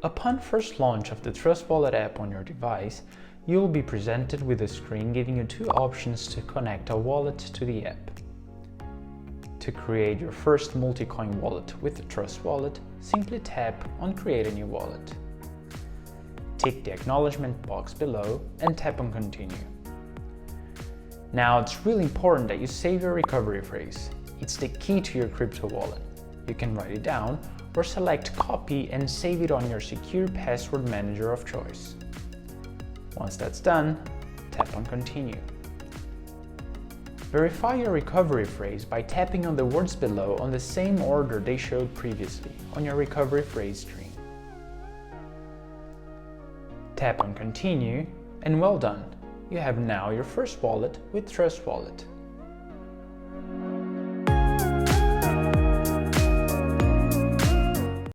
Upon first launch of the Trust Wallet app on your device, you will be presented with a screen giving you two options to connect a wallet to the app. To create your first multi-coin wallet with the Trust Wallet, simply tap on Create a new wallet. Tick the acknowledgement box below and tap on Continue. Now it's really important that you save your recovery phrase. It's the key to your crypto wallet. You can write it down or select Copy and save it on your secure password manager of choice. Once that's done, tap on Continue. Verify your recovery phrase by tapping on the words below on the same order they showed previously on your recovery phrase screen. Tap on Continue, and well done! You have now your first wallet with Trust Wallet.